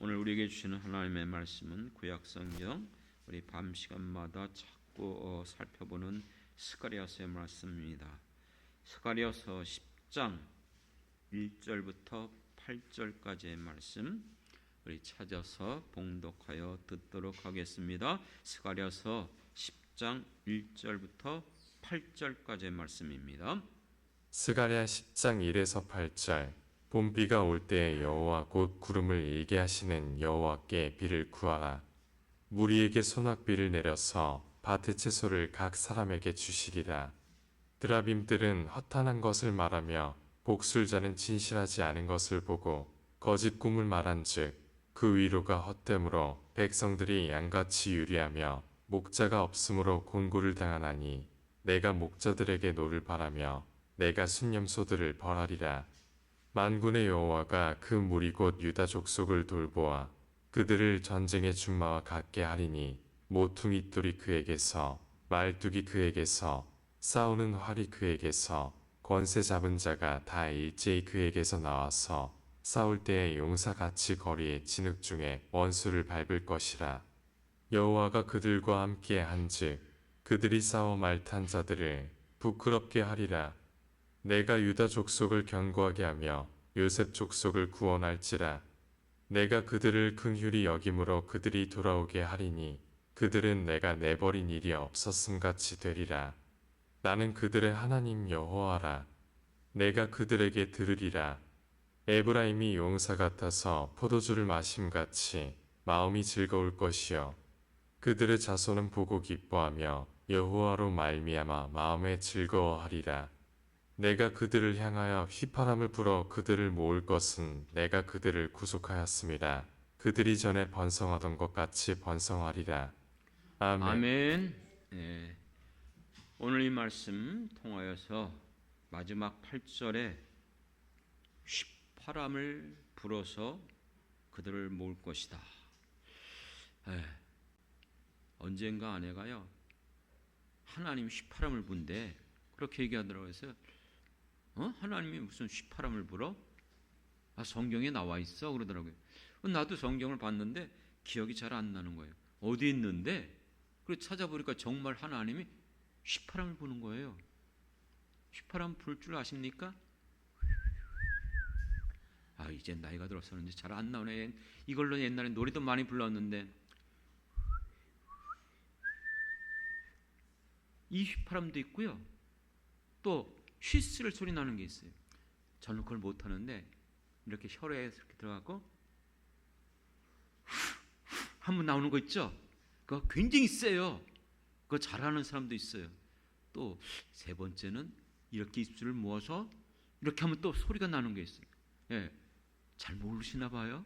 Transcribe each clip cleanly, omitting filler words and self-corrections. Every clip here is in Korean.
오늘 우리에게 주시는 하나님의 말씀은 구약성경 우리 밤 시간마다 자꾸 살펴보는 스가랴서의 말씀입니다. 스가랴서 10장 1절부터 8절까지의 말씀 우리 찾아서 봉독하여 듣도록 하겠습니다. 스가랴서 10장 1절부터 8절까지의 말씀입니다. 스가랴 10장 1에서 8절. 봄비가 올 때에 여호와 곧 구름을 일게 하시는 여호와께 비를 구하라. 무리에게 소낙비를 내려서 밭의 채소를 각 사람에게 주시리라. 드라빔들은 허탄한 것을 말하며 복술자는 진실하지 않은 것을 보고 거짓 꿈을 말한즉 그 위로가 헛됨으로 백성들이 양같이 유리하며 목자가 없으므로 곤고를 당하나니 내가 목자들에게 노를 바라며 내가 순념소들을 벌하리라. 만군의 여호와가 그 무리 곧 유다 족속을 돌보아 그들을 전쟁의 준마와 같게 하리니 모퉁이 돌이 그에게서 말뚝이 그에게서 싸우는 활이 그에게서 권세 잡은 자가 다 일제히 그에게서 나와서 싸울 때에 용사같이 거리에 진흙 중에 원수를 밟을 것이라. 여호와가 그들과 함께 한즉 그들이 싸워 말탄 자들을 부끄럽게 하리라. 내가 유다 족속을 견고하게 하며 요셉 족속을 구원할지라. 내가 그들을 긍휼히 여김으로 그들이 돌아오게 하리니 그들은 내가 내버린 일이 없었음같이 되리라. 나는 그들의 하나님 여호와라. 내가 그들에게 들으리라. 에브라임이 용사 같아서 포도주를 마심같이 마음이 즐거울 것이요 그들의 자손은 보고 기뻐하며 여호와로 말미암아 마음에 즐거워하리라. 내가 그들을 향하여 휘파람을 불어 그들을 모을 것은 내가 그들을 구속하였습니다. 그들이 전에 번성하던 것 같이 번성하리라. 아멘. 아멘. 네. 오늘 이 말씀 통하여서 마지막 8절에 휘파람을 불어서 그들을 모을 것이다. 언젠가 아내가요 하나님 휘파람을 분대 그렇게 얘기하더라고요. 그래서 하나님이 무슨 휘파람을 불어? 성경에 나와 있어 그러더라고요. 나도 성경을 봤는데 기억이 잘 안 나는 거예요. 어디 있는데? 그래서 찾아보니까 정말 하나님이 휘파람을 부는 거예요. 휘파람 불 줄 아십니까? 이제 나이가 들어서는지 잘 안 나오네. 이걸로 옛날에 노래도 많이 불렀는데 이 휘파람도 있고요. 또 휘스를 소리 나는 게 있어요. 저는 그걸 못하는데 이렇게 혈액에 이렇게 들어가고 한번 나오는 거 있죠? 그거 굉장히 세요. 그거 잘하는 사람도 있어요. 또 세 번째는 이렇게 입술을 모아서 이렇게 하면 또 소리가 나는 게 있어요. 잘 모르시나 봐요.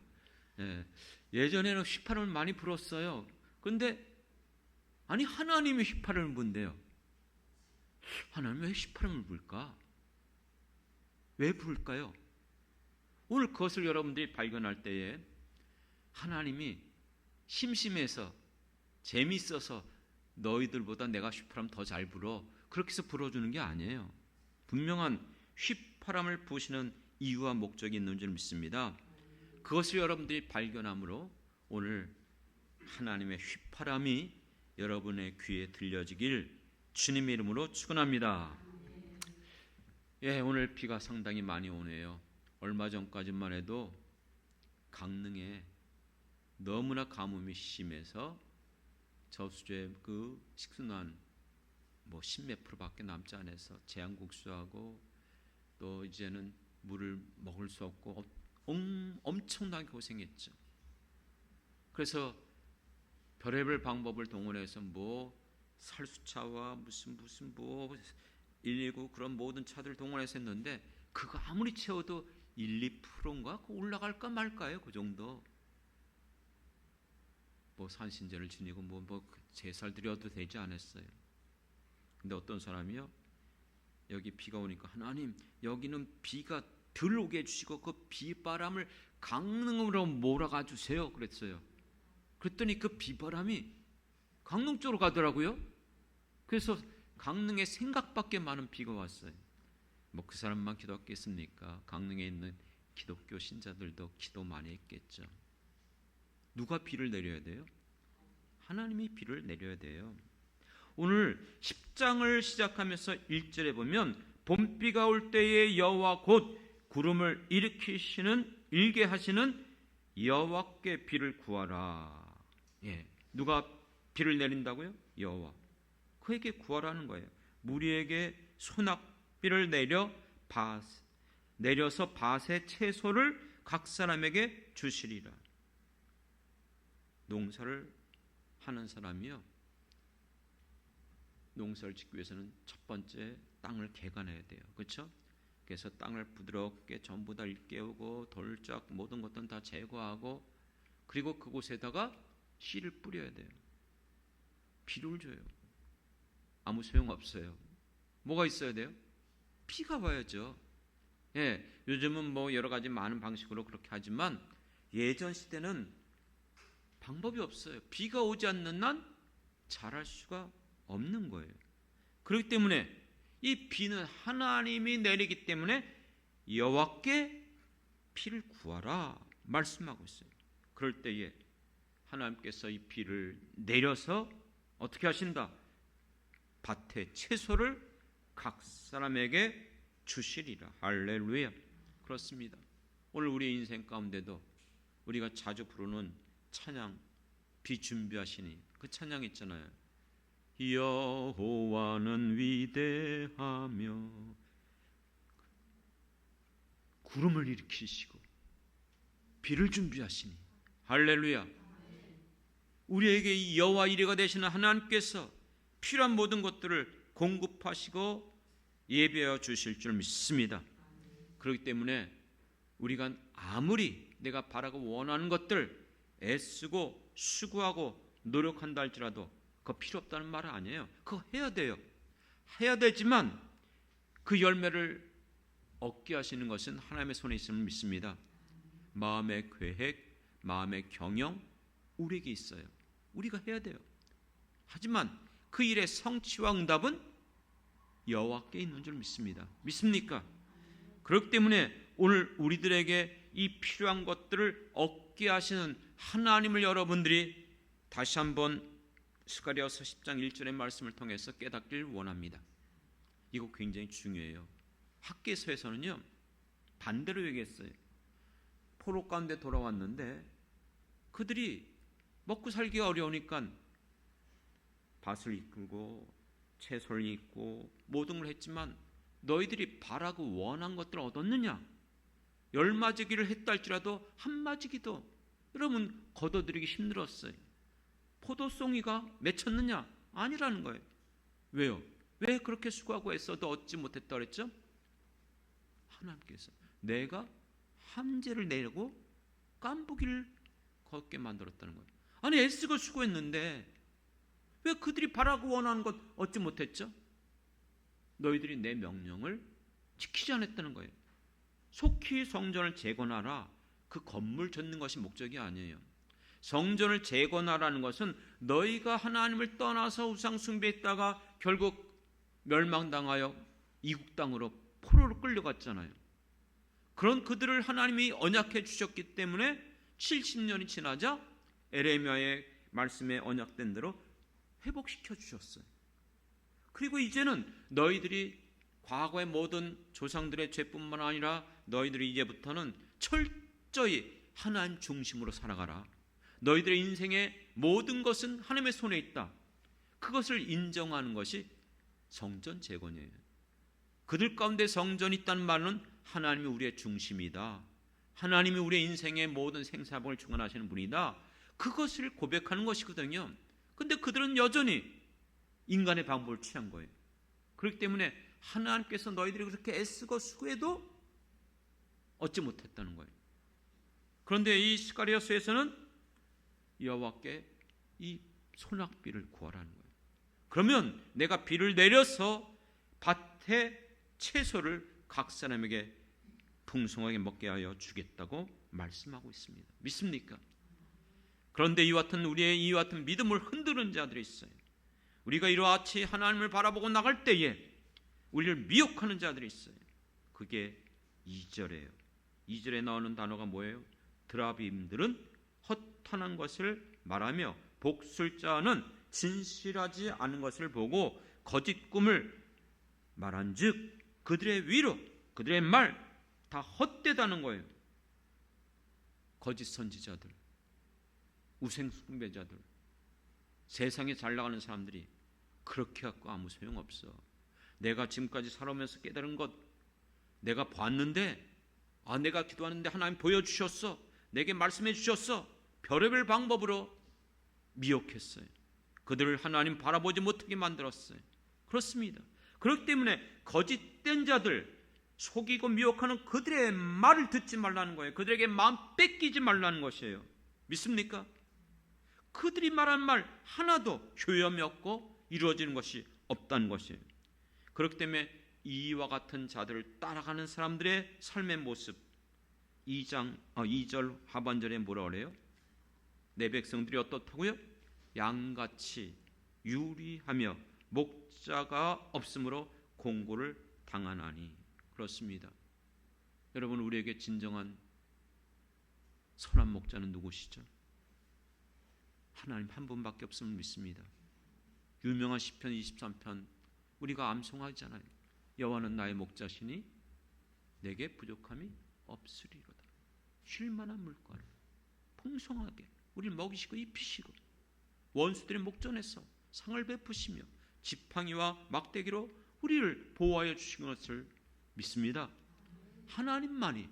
예전에는 휘파람을 많이 불었어요. 근데 하나님이 휘파람을 분대요. 하나님 왜 휘파람을 불까? 왜 불까요? 오늘 그것을 여러분들이 발견할 때에 하나님이 심심해서 재미있어서 너희들보다 내가 휘파람 더 잘 불어 그렇게 해서 불어주는 게 아니에요. 분명한 휘파람을 부시는 이유와 목적이 있는 줄 믿습니다. 그것을 여러분들이 발견함으로 오늘 하나님의 휘파람이 여러분의 귀에 들려지길 주님의 이름으로 축원합니다. 오늘 비가 상당히 많이 오네요. 얼마 전까지만 해도 강릉에 너무나 가뭄이 심해서 저수지에 그 식수난 10몇 프로밖에 남지 않아서 제한국수하고 또 이제는 물을 먹을 수 없고 엄청나게 고생했죠. 그래서 별의별 방법을 동원해서 살수차와 무슨 119 그런 모든 차들 동원해서 했는데 그거 아무리 채워도 1, 2%인가 올라갈까 말까요? 그 정도. 산신제를 지니고 제살 드려도 되지 않았어요. 근데 어떤 사람이요 여기 비가 오니까 하나님 여기는 비가 덜 오게 해주시고 그 비바람을 강릉으로 몰아가 주세요 그랬어요. 그랬더니 그 비바람이 강릉 쪽으로 가더라고요. 그래서 강릉에 생각밖에 많은 비가 왔어요. 그 사람만 기도했겠습니까? 강릉에 있는 기독교 신자들도 기도 많이 했겠죠. 누가 비를 내려야 돼요? 하나님이 비를 내려야 돼요. 오늘 10장을 시작하면서 1절에 보면 봄비가 올 때에 여호와 곧 구름을 일게 하시는 여호와께 비를 구하라. 누가 비를 내린다고요? 여호와. 그에게 구하라는 거예요. 무리에게 소낙비를 내려서 밭의 채소를 각 사람에게 주시리라. 농사를 하는 사람이요, 농사를 짓기 위해서는 첫 번째 땅을 개간해야 돼요. 그렇죠? 그래서 땅을 부드럽게 전부 다 일깨우고 돌짝 모든 것들은 다 제거하고, 그리고 그곳에다가 씨를 뿌려야 돼요. 비를 줘요. 아무 소용없어요. 뭐가 있어야 돼요? 비가 와야죠. 요즘은 뭐 여러 가지 많은 방식으로 그렇게 하지만 예전 시대는 방법이 없어요. 비가 오지 않는 한 자랄 수가 없는 거예요. 그렇기 때문에 이 비는 하나님이 내리기 때문에 여호와께 비를 구하라 말씀하고 있어요. 그럴 때에 하나님께서 이 비를 내려서 어떻게 하신다? 밭의 채소를 각 사람에게 주시리라. 할렐루야. 그렇습니다. 오늘 우리의 인생 가운데도 우리가 자주 부르는 찬양, 비 준비하시니, 그 찬양 있잖아요. 여호와는 위대하며 구름을 일으키시고 비를 준비하시니. 할렐루야. 우리에게 이 여호와 이레가 되시는 하나님께서 필요한 모든 것들을 공급하시고 예배하여 주실 줄 믿습니다. 그렇기 때문에 우리가 아무리 내가 바라고 원하는 것들 애쓰고 수고하고 노력한다 할지라도 그거 필요 없다는 말은 아니에요. 그거 해야 돼요. 해야 되지만 그 열매를 얻게 하시는 것은 하나님의 손에 있음을 믿습니다. 마음의 계획, 마음의 경영 우리에게 있어요. 우리가 해야 돼요. 하지만 그 일의 성취와 응답은 여호와께 있는 줄 믿습니다. 믿습니까? 그렇기 때문에 오늘 우리들에게 이 필요한 것들을 얻게 하시는 하나님을 여러분들이 다시 한번 스가랴서 10장 1절의 말씀을 통해서 깨닫길 원합니다. 이거 굉장히 중요해요. 학개서에서는요 반대로 얘기했어요. 포로 가운데 돌아왔는데 그들이 먹고 살기가 어려우니까 밭을 이끌고 채소를 잇고 모든 걸 했지만 너희들이 바라고 원한 것들을 얻었느냐? 10마지기를 했다 할지라도 한 마지기도 여러분 거둬들이기 힘들었어요. 포도송이가 맺혔느냐? 아니라는 거예요. 왜요? 왜 그렇게 수고하고 애써도 얻지 못했다 그랬죠? 하나님께서 내가 함재를 내고 깐부기를 걷게 만들었다는 거예요. 아니 애쓰고 수고했는데 왜 그들이 바라고 원하는 것 얻지 못했죠? 너희들이 내 명령을 지키지 않았다는 거예요. 속히 성전을 재건하라. 그 건물 짓는 것이 목적이 아니에요. 성전을 재건하라는 것은 너희가 하나님을 떠나서 우상 숭배했다가 결국 멸망당하여 이국 땅으로 포로로 끌려갔잖아요. 그런 그들을 하나님이 언약해 주셨기 때문에 70년이 지나자 에레미야의 말씀에 언약된 대로 회복시켜 주셨어요. 그리고 이제는 너희들이 과거의 모든 조상들의 죄뿐만 아니라 너희들이 이제부터는 철저히 하나님 중심으로 살아가라. 너희들의 인생의 모든 것은 하나님의 손에 있다. 그것을 인정하는 것이 성전 재건이에요. 그들 가운데 성전이 있다는 말은 하나님이 우리의 중심이다. 하나님이 우리의 인생의 모든 생사복을 주관하시는 분이다. 그것을 고백하는 것이거든요. 근데 그들은 여전히 인간의 방법을 취한 거예요. 그렇기 때문에 하나님께서 너희들이 그렇게 애쓰고 수고해도 얻지 못했다는 거예요. 그런데 이 스가랴서에서는 여호와께 이 소낙비를 구하라는 거예요. 그러면 내가 비를 내려서 밭에 채소를 각 사람에게 풍성하게 먹게 하여 주겠다고 말씀하고 있습니다. 믿습니까? 그런데 이와 같은 믿음을 흔드는 자들이 있어요. 우리가 이러같이 하나님을 바라보고 나갈 때에 우리를 미혹하는 자들이 있어요. 그게 2절이에요. 2절에 나오는 단어가 뭐예요? 드라빔들은 허탄한 것을 말하며 복술자는 진실하지 않은 것을 보고 거짓 꿈을 말한즉 그들의 위로 그들의 말 다 헛되다는 거예요. 거짓 선지자들, 우상 숭배자들, 세상에 잘 나가는 사람들이 그렇게 갖고 아무 소용없어. 내가 지금까지 살아오면서 깨달은 것, 내가 봤는데, 내가 기도하는데 하나님 보여주셨어, 내게 말씀해 주셨어, 별의별 방법으로 미혹했어요. 그들을 하나님 바라보지 못하게 만들었어요. 그렇습니다. 그렇기 때문에 거짓된 자들, 속이고 미혹하는 그들의 말을 듣지 말라는 거예요. 그들에게 마음 뺏기지 말라는 것이에요. 믿습니까? 그들이 말한 말 하나도 효염이 없고 이루어지는 것이 없다는 것이에요. 그렇기 때문에 이와 같은 자들을 따라가는 사람들의 삶의 모습, 2절 하반절에 뭐라 그래요? 내 백성들이 어떻다고요? 양같이 유리하며 목자가 없으므로 공고를 당하나니. 그렇습니다. 여러분, 우리에게 진정한 선한 목자는 누구시죠? 하나님 한 분밖에 없음을 믿습니다. 유명한 시편 23편 우리가 암송하잖아요. 여호와는 나의 목자시니 내게 부족함이 없으리로다. 쉴만한 물가로 풍성하게 우리를 먹이시고 입히시고 원수들의 목전에서 상을 베푸시며 지팡이와 막대기로 우리를 보호하여 주신 것을 믿습니다. 하나님만이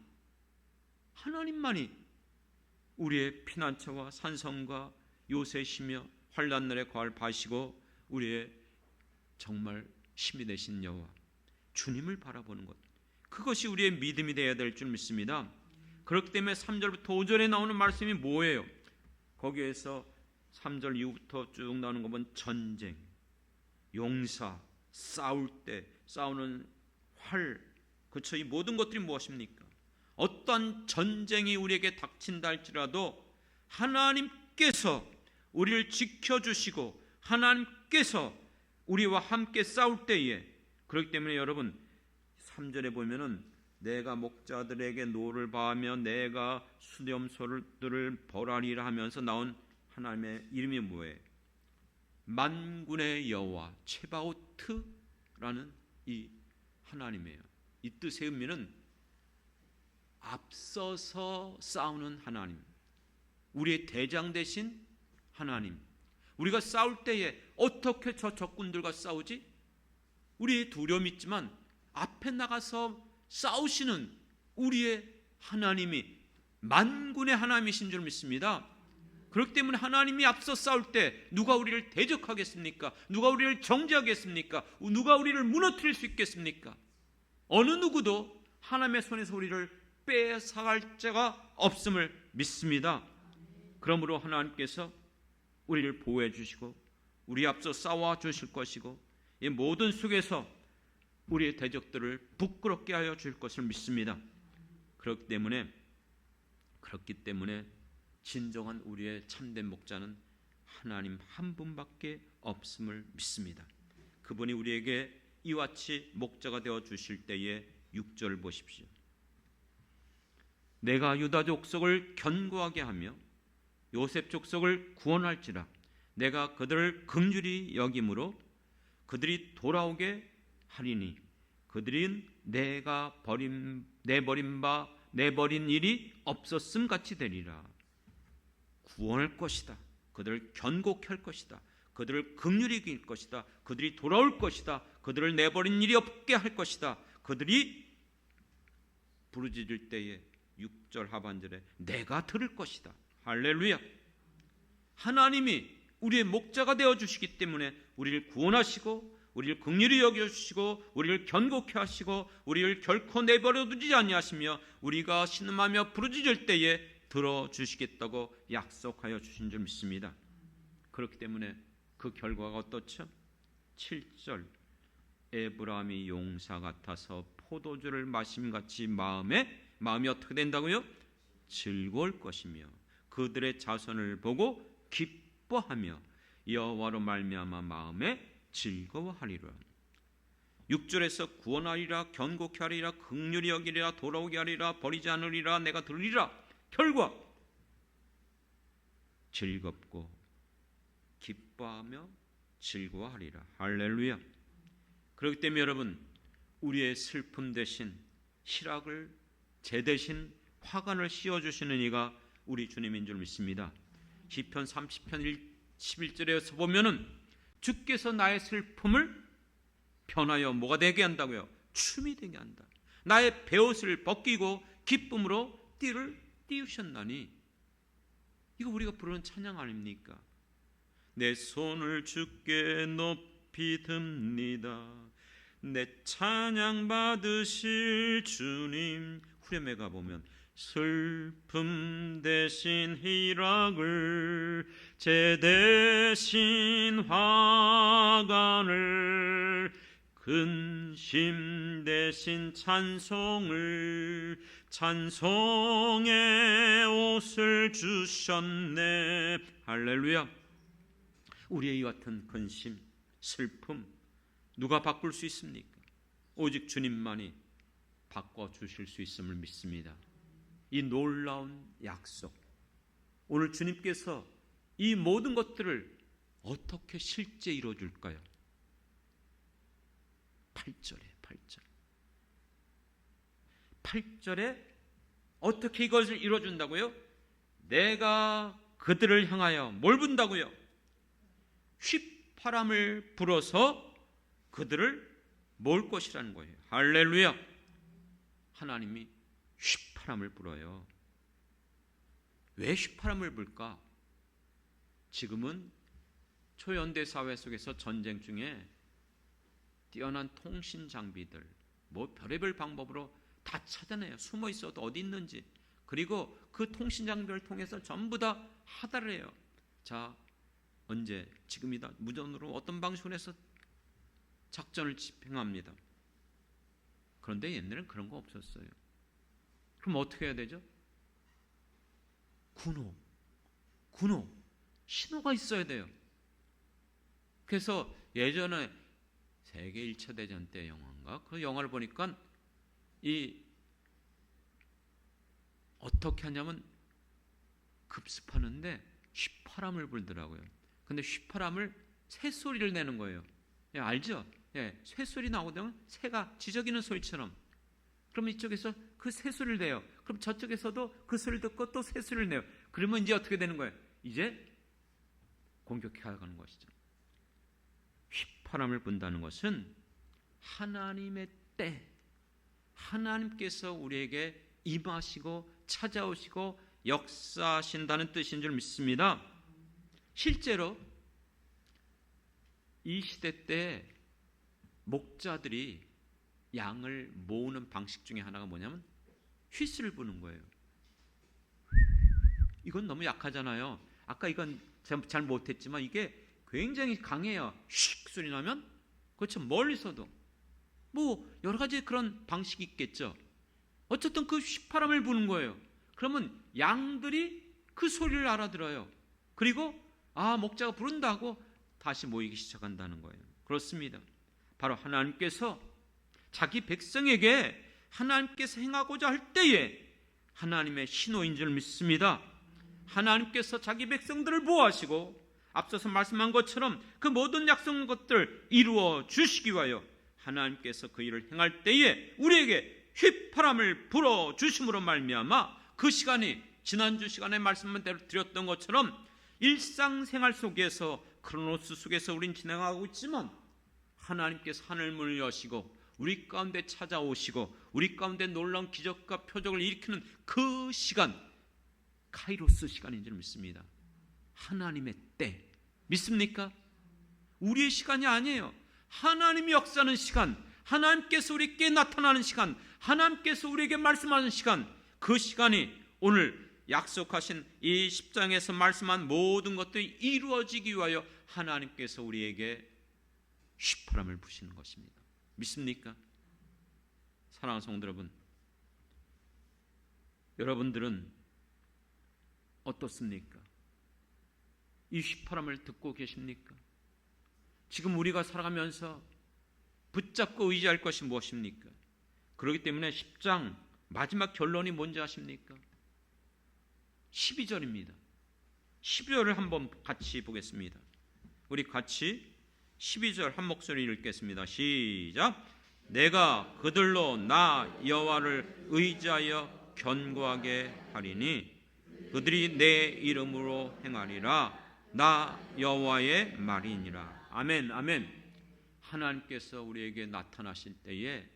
우리의 피난처와 산성과 요새시며 환난 날에 과를 바시고 우리의 정말 힘이 되신 여호와 주님을 바라보는 것, 그것이 우리의 믿음이 되어야 될 줄 믿습니다. 그렇기 때문에 3절부터 5절에 나오는 말씀이 뭐예요? 거기에서 3절 이후부터 쭉 나오는 거 보면 전쟁, 용사, 싸울 때 싸우는 활, 그렇죠? 이 모든 것들이 무엇입니까? 어떤 전쟁이 우리에게 닥친다 할지라도 하나님께서 우리를 지켜주시고 하나님께서 우리와 함께 싸울 때에, 그렇기 때문에 여러분 3절에 보면은 내가 목자들에게 노를 바하며 내가 수렴소들을 벌하리라 하면서 나온 하나님의 이름이 뭐예요? 만군의 여호와 체바오트라는 이 하나님이에요. 이 뜻의 의미는 앞서서 싸우는 하나님, 우리의 대장 되신 하나님. 우리가 싸울 때에 어떻게 저 적군들과 싸우지? 우리의 두려움이 있지만 앞에 나가서 싸우시는 우리의 하나님이 만군의 하나님이신 줄 믿습니다. 그렇기 때문에 하나님이 앞서 싸울 때 누가 우리를 대적하겠습니까? 누가 우리를 정죄하겠습니까? 누가 우리를 무너뜨릴 수 있겠습니까? 어느 누구도 하나님의 손에서 우리를 빼앗아갈 자가 없음을 믿습니다. 그러므로 하나님께서 우리를 보호해 주시고 우리 앞서 싸워 주실 것이고 이 모든 속에서 우리의 대적들을 부끄럽게 하여 주실 것을 믿습니다. 그렇기 때문에 진정한 우리의 참된 목자는 하나님 한 분밖에 없음을 믿습니다. 그분이 우리에게 이와 같이 목자가 되어 주실 때에 6절 보십시오. 내가 유다 족속을 견고하게 하며 요셉 족속을 구원할지라. 내가 그들을 긍휼히 여김으로 그들이 돌아오게 하리니 그들은 내가 내버린 일이 없었음 같이 되리라. 구원할 것이다. 그들을 견고케 할 것이다. 그들을 긍휼히 여길 것이다. 그들이 돌아올 것이다. 그들을 내버린 일이 없게 할 것이다. 그들이 부르짖을 때에 6절 하반절에 내가 들을 것이다. 할렐루야. 하나님이 우리의 목자가 되어주시기 때문에 우리를 구원하시고 우리를 긍휼히 여겨주시고 우리를 견고케 하시고 우리를 결코 내버려두지 아니하시며 우리가 신음하며 부르짖을 때에 들어주시겠다고 약속하여 주신 줄 믿습니다. 그렇기 때문에 그 결과가 어떻죠? 7절 에브라임이 용사 같아서 포도주를 마심같이 마음이 어떻게 된다고요? 즐거울 것이며 그들의 자손을 보고 기뻐하며 여호와로 말미암아 마음에 즐거워하리라. 6절에서 구원하리라, 견고케 하리라, 긍휼히 여기리라, 돌아오게 하리라, 버리지 않으리라, 내가 들으리라. 결과 즐겁고 기뻐하며 즐거워하리라. 할렐루야. 그렇기 때문에 여러분, 우리의 슬픔 대신 희락을, 제 대신 화관을 씌워주시는 이가 우리 주님인 줄 믿습니다. 시편 30편 11절에서 보면은 주께서 나의 슬픔을 변하여 뭐가 되게 한다고요? 춤이 되게 한다. 나의 베옷을 벗기고 기쁨으로 띠를 띄우셨나니. 이거 우리가 부르는 찬양 아닙니까? 내 손을 주께 높이 듭니다. 내 찬양 받으실 주님. 후렴에 가보면 슬픔 대신 희락을, 제 대신 화관을, 근심 대신 찬송을, 찬송의 옷을 주셨네. 할렐루야. 우리의 이 같은 근심, 슬픔 누가 바꿀 수 있습니까? 오직 주님만이 바꿔주실 수 있음을 믿습니다. 이 놀라운 약속, 오늘 주님께서 이 모든 것들을 어떻게 실제 이루어줄까요? 8절에 어떻게 이것을 이루어준다고요? 내가 그들을 향하여 뭘 분다고요? 휘파람을 불어서 그들을 모을 것이라는 거예요. 할렐루야. 하나님이 휘파람을 불어요. 왜 휘파람을 불까? 지금은 초연대 사회 속에서 전쟁 중에 뛰어난 통신 장비들, 뭐 별의별 방법으로 다 찾아내요. 숨어 있어도 어디 있는지. 그리고 그 통신 장비를 통해서 전부 다 하달을 해요. 자, 언제? 지금이다. 무전으로 어떤 방식으로 해서 작전을 집행합니다. 그런데 옛날에는 그런 거 없었어요. 그럼 어떻게 해야 되죠? 군호, 신호가 있어야 돼요. 그래서 예전에 세계 1차 대전 때 영화인가? 그 영화를 보니까 어떻게 하냐면 급습하는데 휘파람을 불더라고요. 근데 휘파람을 새소리를 내는 거예요. 예, 알죠? 예, 새소리 나오면 새가 지저귀는 소리처럼. 그럼 이쪽에서 그 새소리를 내요. 그럼 저쪽에서도 그 소리를 듣고 또 새소리를 내요. 그러면 이제 어떻게 되는 거예요? 이제 공격해 가는 것이죠. 휘파람을 분다는 것은 하나님의 때, 하나님께서 우리에게 임하시고 찾아오시고 역사하신다는 뜻인 줄 믿습니다. 실제로 이 시대 때 목자들이 양을 모으는 방식 중에 하나가 뭐냐면 휘슬을 부는 거예요. 이건 너무 약하잖아요. 아까 이건 잘 못했지만 이게 굉장히 강해요. 슉 소리 나면, 그렇죠, 멀리서도 뭐 여러 가지 그런 방식이 있겠죠. 어쨌든 그 휘파람을 부는 거예요. 그러면 양들이 그 소리를 알아들어요. 그리고 목자가 부른다고 다시 모이기 시작한다는 거예요. 그렇습니다. 바로 하나님께서 자기 백성에게 하나님께서 행하고자 할 때에 하나님의 신호인 줄 믿습니다. 하나님께서 자기 백성들을 보호하시고 앞서서 말씀한 것처럼 그 모든 약속한 것들 이루어 주시기 위하여 하나님께서 그 일을 행할 때에 우리에게 휘파람을 불어 주심으로 말미암아 그 시간이 지난주 시간에 말씀을 드렸던 것처럼 일상생활 속에서 크로노스 속에서 우린 진행하고 있지만 하나님께서 하늘문을 여시고 우리 가운데 찾아오시고 우리 가운데 놀라운 기적과 표적을 일으키는 그 시간, 카이로스 시간인 줄 믿습니다. 하나님의 때 믿습니까? 우리의 시간이 아니에요. 하나님이 역사하는 시간, 하나님께서 우리에게 나타나는 시간, 하나님께서 우리에게 말씀하는 시간, 그 시간이 오늘 약속하신 이 10장에서 말씀한 모든 것들이 이루어지기 위하여 하나님께서 우리에게 휘파람을 부시는 것입니다. 믿습니까? 사랑하는 성도 여러분, 여러분들은 어떻습니까? 이 휘파람을 듣고 계십니까? 지금 우리가 살아가면서 붙잡고 의지할 것이 무엇입니까? 그렇기 때문에 10장 마지막 결론이 뭔지 아십니까? 12절입니다. 12절을 한번 같이 보겠습니다. 우리 같이 12절 한 목소리 읽겠습니다. 시작. 내가 그들로 나 여호와를 의지하여 견고하게 하리니 그들이 내 이름으로 행하리라. 나 여호와의 말이니라. 아멘, 아멘. 하나님께서 우리에게 나타나실 때에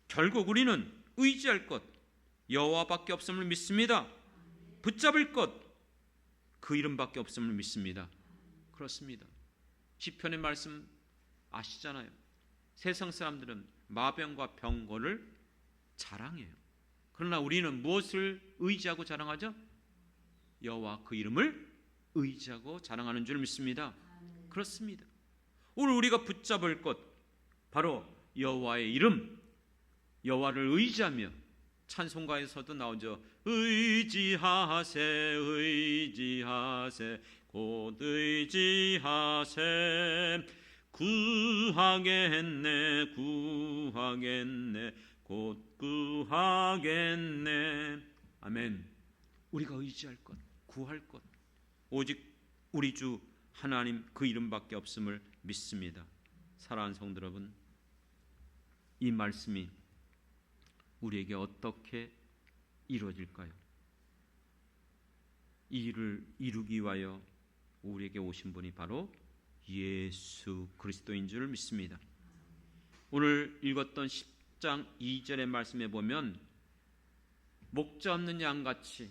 결국 우리는 의지할 것 여호와밖에 없음을 믿습니다. 붙잡을 것 그 이름밖에 없음을 믿습니다. 그렇습니다. 시편의 말씀 아시잖아요. 세상 사람들은 마병과 병거를 자랑해요. 그러나 우리는 무엇을 의지하고 자랑하죠? 여호와 그 이름을 의지하고 자랑하는 줄 믿습니다. 그렇습니다. 오늘 우리가 붙잡을 것 바로 여호와의 이름, 여호와를 의지하며 찬송가에서도 나오죠. 의지하세 의지하세 곧 의지하세 구하겠네 구하겠네 곧 구하겠네. 아멘. 우리가 의지할 것, 구할 것 오직 우리 주 하나님 그 이름밖에 없음을 믿습니다. 사랑하는 성도 여러분, 이 말씀이 우리에게 어떻게 이루어질까요? 이 일을 이루기 위하여 우리에게 오신 분이 바로 예수 그리스도인 줄 믿습니다. 오늘 읽었던 10장 2절의 말씀에 보면 목자 없는 양같이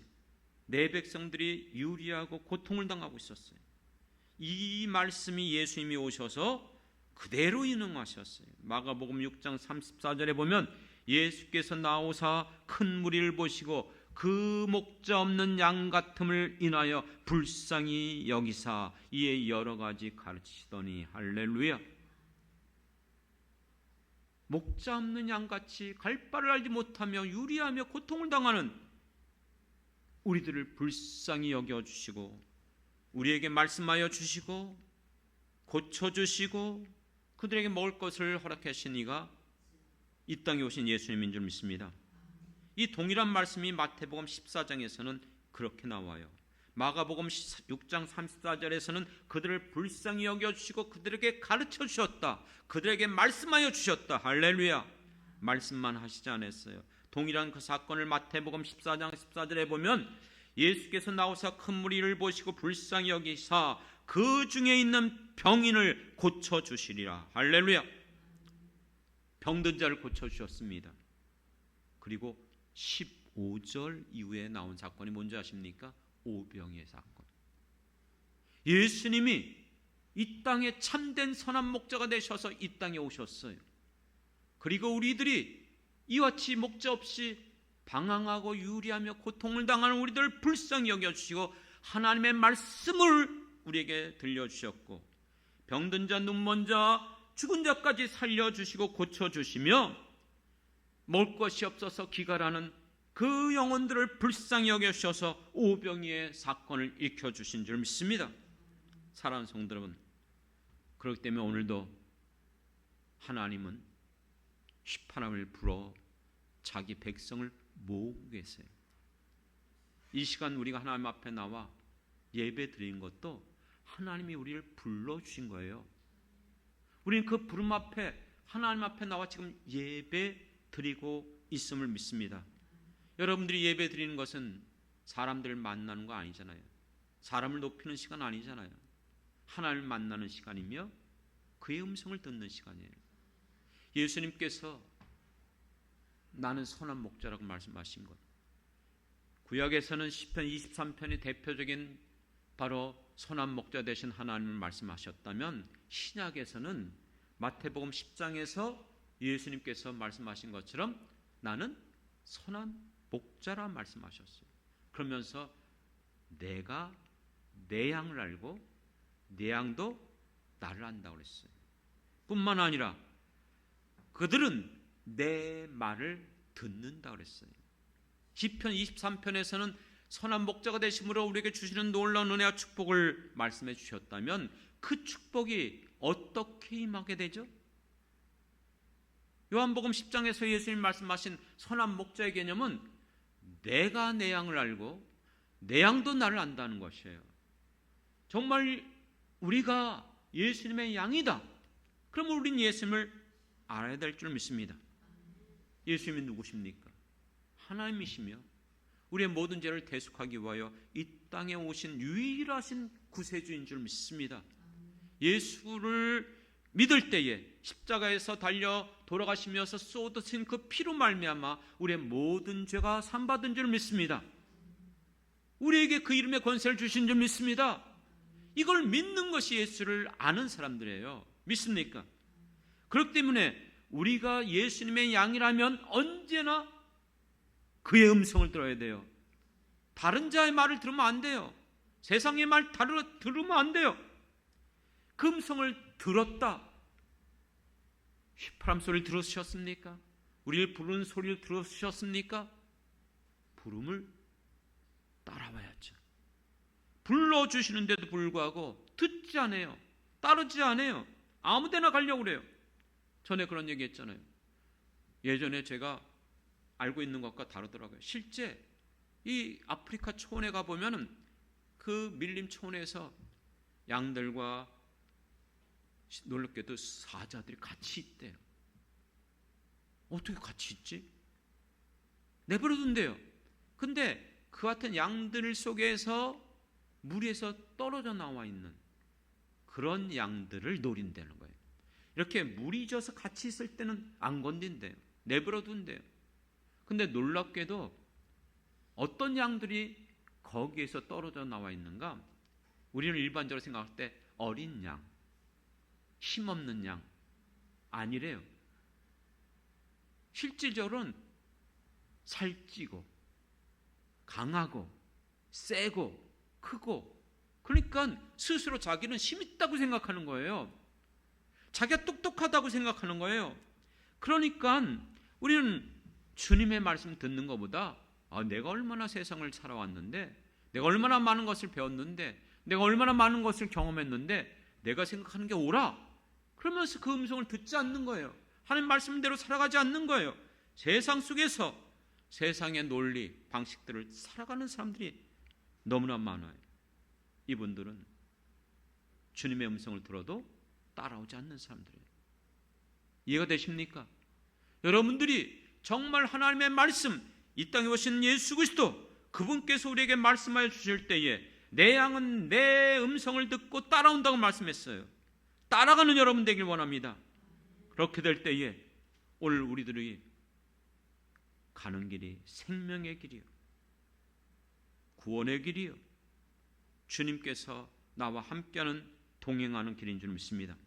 내 백성들이 유리하고 고통을 당하고 있었어요. 이 말씀이 예수님이 오셔서 그대로 인응하셨어요. 마가복음 6장 34절에 보면 예수께서 나오사 큰 무리를 보시고 그 목자 없는 양 같음을 인하여 불쌍히 여기사 이에 여러 가지 가르치시더니 할렐루야. 목자 없는 양같이 갈 바를 알지 못하며 유리하며 고통을 당하는 우리들을 불쌍히 여겨주시고 우리에게 말씀하여 주시고 고쳐주시고 그들에게 먹을 것을 허락하신 이가 이 땅에 오신 예수님인 줄 믿습니다. 이 동일한 말씀이 마태복음 14장에서는 그렇게 나와요. 마가복음 6장 34절에서는 그들을 불쌍히 여겨주시고 그들에게 가르쳐 주셨다. 그들에게 말씀하여 주셨다. 할렐루야. 말씀만 하시지 않았어요. 동일한 그 사건을 마태복음 14장 14절에 보면 예수께서 나오사 큰 무리를 보시고 불쌍히 여기사 그 중에 있는 병인을 고쳐주시리라. 할렐루야. 병든 자를 고쳐주셨습니다. 그리고 15절 이후에 나온 사건이 뭔지 아십니까? 오병이의 사건. 예수님이 이 땅에 참된 선한 목자가 되셔서 이 땅에 오셨어요. 그리고 우리들이 이와 같이 목자 없이 방황하고 유리하며 고통을 당하는 우리들을 불쌍히 여겨주시고 하나님의 말씀을 우리에게 들려주셨고 병든 자, 눈먼 자, 죽은 자까지 살려주시고 고쳐주시며 먹을 것이 없어서 기갈하는 그 영혼들을 불쌍히 여겨주셔서 오병이의 사건을 일으켜주신 줄 믿습니다. 사랑하는 성도 여러분, 그렇기 때문에 오늘도 하나님은 휘파람을 불어 자기 백성을 모으고 계세요. 이 시간 우리가 하나님 앞에 나와 예배 드리는 것도 하나님이 우리를 불러주신 거예요. 우리는 그 부름 앞에 하나님 앞에 나와 지금 예배 드리고 있음을 믿습니다. 여러분들이 예배 드리는 것은 사람들을 만나는 거 아니잖아요. 사람을 높이는 시간 아니잖아요. 하나님을 만나는 시간이며 그의 음성을 듣는 시간이에요. 예수님께서 나는 선한 목자라고 말씀하신 것. 구약에서는 시편 23편이 대표적인 바로 선한 목자 되신 하나님을 말씀하셨다면 신약에서는 마태복음 10장에서 예수님께서 말씀하신 것처럼 나는 선한 목자라 말씀하셨어요. 그러면서 내가 내 양을 알고 내 양도 나를 안다고 그랬어요. 뿐만 아니라 그들은 내 말을 듣는다고 그랬어요. 시편 23편에서는 선한 목자가 되심으로 우리에게 주시는 놀라운 은혜와 축복을 말씀해 주셨다면 그 축복이 어떻게 임하게 되죠? 요한복음 10장에서 예수님 말씀하신 선한 목자의 개념은 내가 내 양을 알고 내 양도 나를 안다는 것이에요. 정말 우리가 예수님의 양이다. 그러면 우리는 예수님을 알아야 될 줄 믿습니다. 예수님이 누구십니까? 하나님이시며 우리의 모든 죄를 대속하기 위하여 이 땅에 오신 유일하신 구세주인 줄 믿습니다. 예수를 믿을 때에 십자가에서 달려 돌아가시면서 쏟으신 그 피로 말미암아 우리의 모든 죄가 사함받은 줄 믿습니다. 우리에게 그 이름의 권세를 주신 줄 믿습니다. 이걸 믿는 것이 예수를 아는 사람들이에요. 믿습니까? 그렇기 때문에 우리가 예수님의 양이라면 언제나 그의 음성을 들어야 돼요. 다른 자의 말을 들으면 안 돼요. 세상의 말 들으면 안 돼요. 그 음성을 들었다. 휘파람 소리를 들으셨습니까? 우리를 부르는 소리를 들으셨습니까? 부름을 따라와야죠. 불러주시는데도 불구하고 듣지 않아요. 따르지 않아요. 아무데나 가려고 그래요. 전에 그런 얘기 했잖아요. 예전에 제가 알고 있는 것과 다르더라고요. 실제 이 아프리카 초원에 가보면 그 밀림 초원에서 양들과 놀랍게도 사자들이 같이 있대요. 어떻게 같이 있지? 내버려둔대요. 근데 그 같은 양들 속에서 무리에서 떨어져 나와 있는 그런 양들을 노린다는 거예요. 이렇게 물이 져서 같이 있을 때는 안 건든대요. 내버려둔대요. 근데 놀랍게도 어떤 양들이 거기에서 떨어져 나와 있는가? 우리는 일반적으로 생각할 때 어린 양, 힘없는 양 아니래요. 실질적으로는 살찌고 강하고 세고 크고, 그러니까 스스로 자기는 힘 있다고 생각하는 거예요. 자기가 똑똑하다고 생각하는 거예요. 그러니까 우리는 주님의 말씀 듣는 것보다 내가 얼마나 세상을 살아왔는데, 내가 얼마나 많은 것을 배웠는데, 내가 얼마나 많은 것을 경험했는데 내가 생각하는 게 옳아, 그러면서 그 음성을 듣지 않는 거예요. 하나님 말씀대로 살아가지 않는 거예요. 세상 속에서 세상의 논리 방식들을 살아가는 사람들이 너무나 많아요. 이분들은 주님의 음성을 들어도 따라오지 않는 사람들이에요. 이해가 되십니까? 여러분들이 정말 하나님의 말씀, 이 땅에 오신 예수 그리스도 그분께서 우리에게 말씀하여 주실 때에 내 양은 내 음성을 듣고 따라온다고 말씀했어요. 따라가는 여러분 되길 원합니다. 그렇게 될 때에 오늘 우리들이 가는 길이 생명의 길이요, 구원의 길이요, 주님께서 나와 함께하는 동행하는 길인 줄 믿습니다.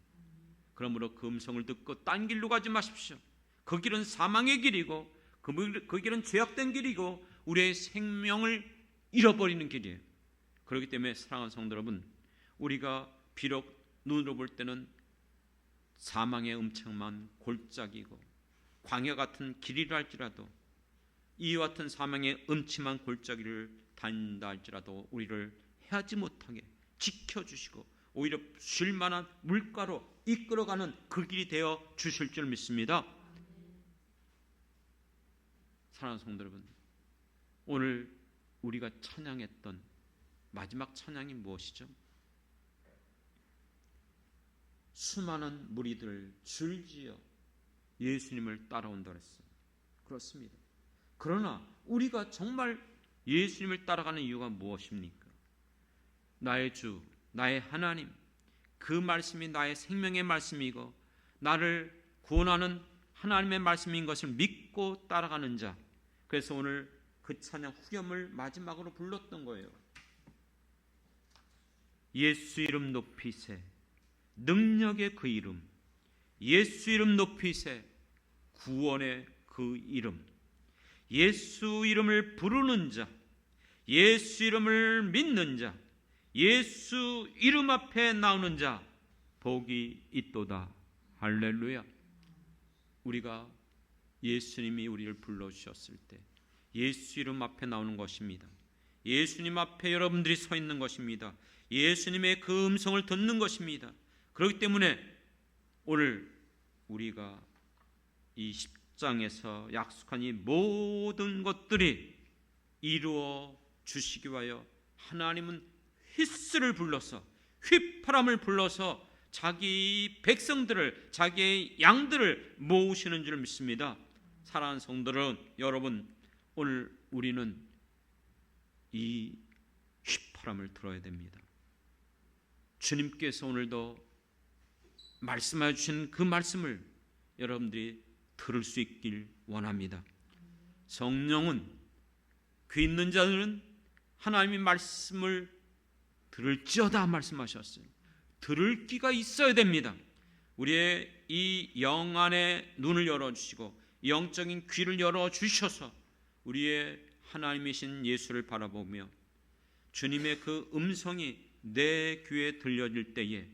그러므로 그 음성을 듣고 딴 길로 가지 마십시오. 그 길은 사망의 길이고 그 길은 죄악된 길이고 우리의 생명을 잃어버리는 길이에요. 그렇기 때문에 사랑하는 성도 여러분, 우리가 비록 눈으로 볼 때는 사망의 음침한 골짜기고 광야 같은 길이라 할지라도, 이와 같은 사망의 음침한 골짜기를 다닌다 할지라도 우리를 해하지 못하게 지켜주시고 오히려 쉴만한 물가로 이끌어가는 그 길이 되어 주실 줄 믿습니다. 사랑하는 성도 여러분, 오늘 우리가 찬양했던 마지막 찬양이 무엇이죠? 수많은 무리들 줄지어 예수님을 따라온다 그랬어요. 그렇습니다. 그러나 우리가 정말 예수님을 따라가는 이유가 무엇입니까? 나의 주, 나의 하나님, 그 말씀이 나의 생명의 말씀이고 나를 구원하는 하나님의 말씀인 것을 믿고 따라가는 자. 그래서 오늘 그 찬양 후렴을 마지막으로 불렀던 거예요. 예수 이름 높이세, 능력의 그 이름, 예수 이름 높이세, 구원의 그 이름, 예수 이름을 부르는 자, 예수 이름을 믿는 자, 예수 이름 앞에 나오는 자 복이 있도다. 할렐루야. 우리가 예수님이 우리를 불러주셨을 때 예수 이름 앞에 나오는 것입니다. 예수님 앞에 여러분들이 서 있는 것입니다. 예수님의 그 음성을 듣는 것입니다. 그렇기 때문에 오늘 우리가 이 10장에서 약속한 이 모든 것들이 이루어 주시기 위하여 하나님은 휘스를 불러서 휘파람을 불러서 자기 백성들을, 자기의 양들을 모으시는 줄 믿습니다. 사랑하는 성도들 여러분, 오늘 우리는 이 휘파람을 들어야 됩니다. 주님께서 오늘도 말씀해 주신 그 말씀을 여러분들이 들을 수 있길 원합니다. 성령은, 귀 있는 자들은 하나님의 말씀을 들을지어다 말씀하셨어요. 들을 귀가 있어야 됩니다. 우리의 이 영 안의 눈을 열어주시고 영적인 귀를 열어주셔서 우리의 하나님이신 예수를 바라보며 주님의 그 음성이 내 귀에 들려질 때에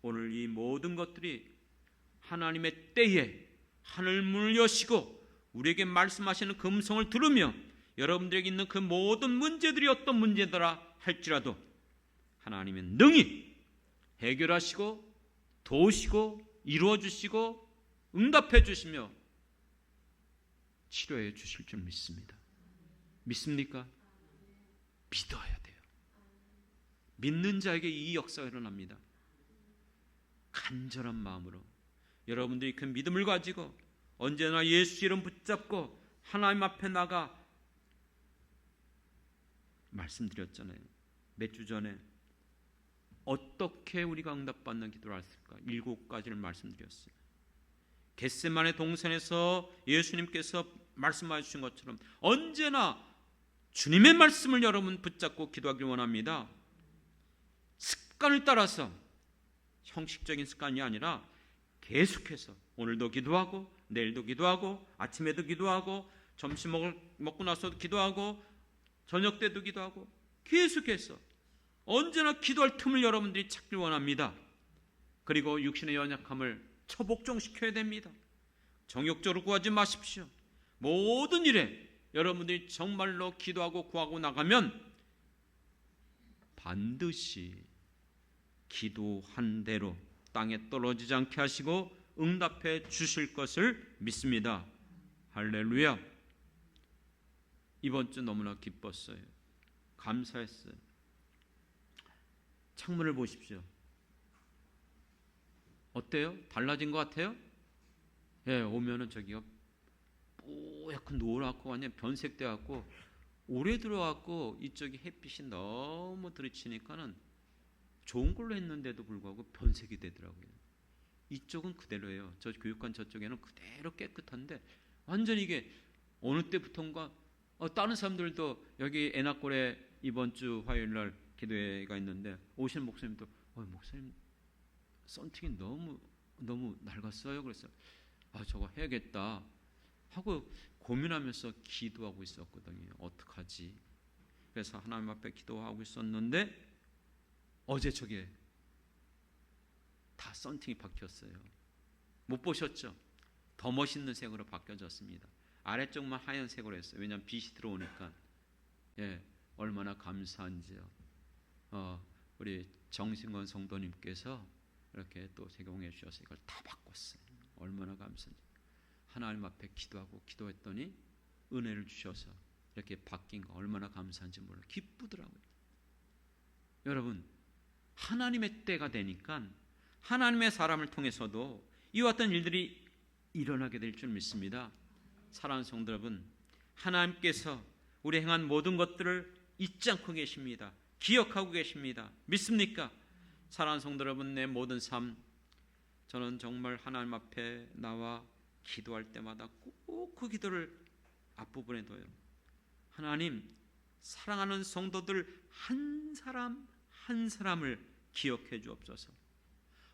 오늘 이 모든 것들이 하나님의 때에 하늘 문을 여시고 우리에게 말씀하시는 그 음성을 들으며 여러분들에게 있는 그 모든 문제들이 어떤 문제더라 할지라도 하나님의 능히 해결하시고 도우시고 이루어주시고 응답해 주시며 치료해 주실 줄 믿습니다. 믿습니까? 믿어야 돼요. 믿는 자에게 이 역사가 일어납니다. 간절한 마음으로 여러분들이 그 믿음을 가지고 언제나 예수 이름 붙잡고 하나님 앞에 나가 말씀드렸잖아요. 몇 주 전에 어떻게 우리가 응답받는 기도를 했을까? 7가지를 말씀드렸어요. 겟세마네 동산에서 예수님께서 말씀해 주신 것처럼 언제나 주님의 말씀을 여러분 붙잡고 기도하길 원합니다. 습관을 따라서 형식적인 습관이 아니라 계속해서 오늘도 기도하고 내일도 기도하고 아침에도 기도하고 점심 먹고 나서도 기도하고 저녁 때도 기도하고 계속해서 언제나 기도할 틈을 여러분들이 찾길 원합니다. 그리고 육신의 연약함을 처복종시켜야 됩니다. 정욕적으로 구하지 마십시오. 모든 일에 여러분들이 정말로 기도하고 구하고 나가면 반드시 기도한 대로 땅에 떨어지지 않게 하시고 응답해 주실 것을 믿습니다. 할렐루야. 이번 주 너무나 기뻤어요. 감사했어요. 창문을 보십시오. 어때요? 달라진 것 같아요? 예, 오면은 저기가 뽀얗고 노랗고 완전 변색돼 갖고 오래 들어갖고 이쪽이 햇빛이 너무 들이치니까는 좋은 걸로 했는데도 불구하고 변색이 되더라고요. 이쪽은 그대로예요. 저 교육관 저쪽에는 그대로 깨끗한데 완전히 이게 어느 때부턴가 다른 사람들도 여기 애나골에 이번 주 화요일 날 기도회가 있는데 오시는 목사님도 목사님 썬팅이 너무 낡았어요. 그래서 저거 해야겠다 하고 고민하면서 기도하고 있었거든요. 어떡하지? 그래서 하나님 앞에 기도하고 있었는데 어제 저게 다 썬팅이 바뀌었어요. 못 보셨죠? 더 멋있는 색으로 바뀌어졌습니다. 아래쪽만 하얀색으로 했어요. 왜냐하면 빛이 들어오니까. 예, 얼마나 감사한지요. 우리 정신건 성도님께서 이렇게 또 제공해 주셔서 이걸 다 바꿨어요. 얼마나 감사한지. 하나님 앞에 기도하고 기도했더니 은혜를 주셔서 이렇게 바뀐 거 얼마나 감사한지 몰라 기쁘더라고요. 여러분, 하나님의 때가 되니까 하나님의 사람을 통해서도 이와 같은 일들이 일어나게 될 줄 믿습니다. 사랑하는 성도 여러분, 하나님께서 우리 행한 모든 것들을 잊지 않고 계십니다. 기억하고 계십니다. 믿습니까? 사랑하는 성도 여러분, 내 모든 삶 저는 정말 하나님 앞에 나와 기도할 때마다 꼭 그 기도를 앞부분에 둬요. 하나님, 사랑하는 성도들 한 사람 한 사람을 기억해 주옵소서.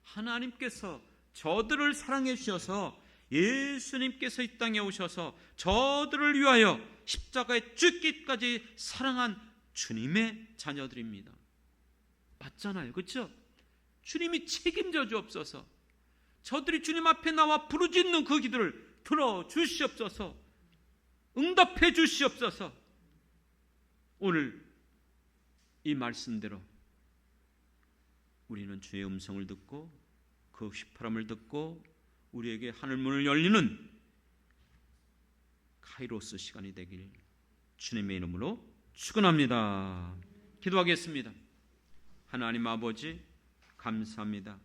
하나님께서 저들을 사랑해 주셔서 예수님께서 이 땅에 오셔서 저들을 위하여 십자가에 죽기까지 사랑한 주님의 자녀들입니다. 맞잖아요. 그렇죠? 주님이 책임져 주옵소서. 저들이 주님 앞에 나와 부르짖는 그 기도를 들어주시옵소서. 응답해 주시옵소서. 오늘 이 말씀대로 우리는 주의 음성을 듣고 그 휘파람을 듣고 우리에게 하늘문을 열리는 카이로스 시간이 되길 주님의 이름으로 축원합니다. 기도하겠습니다. 하나님 아버지, 감사합니다.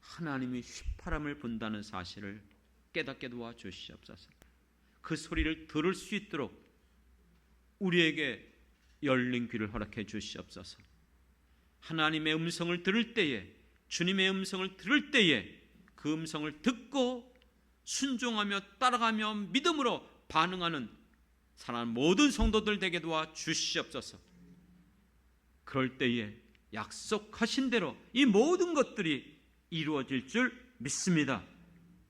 하나님이 휘파람을 분다는 사실을 깨닫게 도와주시옵소서. 그 소리를 들을 수 있도록 우리에게 열린 귀를 허락해 주시옵소서. 하나님의 음성을 들을 때에, 주님의 음성을 들을 때에 그 음성을 듣고 순종하며 따라가며 믿음으로 반응하는 사랑하는 모든 성도들 되게 도와주시옵소서. 그럴 때에 약속하신 대로 이 모든 것들이 이루어질 줄 믿습니다.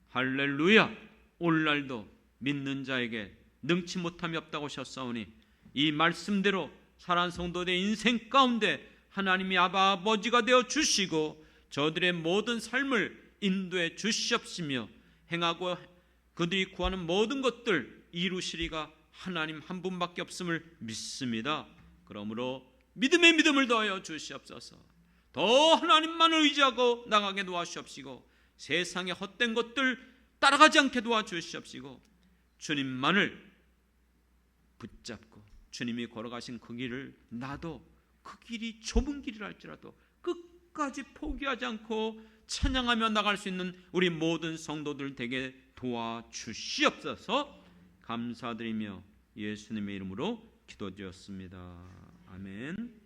할렐루야. 오늘날도 믿는 자에게 능치 못함이 없다고 하셨사오니 이 말씀대로 사랑하는 성도들의 인생 가운데 하나님이 아버지가 되어 주시고 저들의 모든 삶을 인도해 주시옵시며 행하고 그들이 구하는 모든 것들 이루시리가 하나님 한 분밖에 없음을 믿습니다. 그러므로 믿음의 믿음을 더하여 주시옵소서. 더 하나님만을 의지하고 나가게 도와주시옵시고 세상의 헛된 것들 따라가지 않게 도와주시옵시고 주님만을 붙잡고 주님이 걸어가신 그 길을 나도 그 길이 좁은 길이라 할지라도 끝까지 포기하지 않고 찬양하며 나갈 수 있는 우리 모든 성도들 되게 도와주시옵소서. 감사드리며 예수님의 이름으로 기도드렸습니다. 아멘.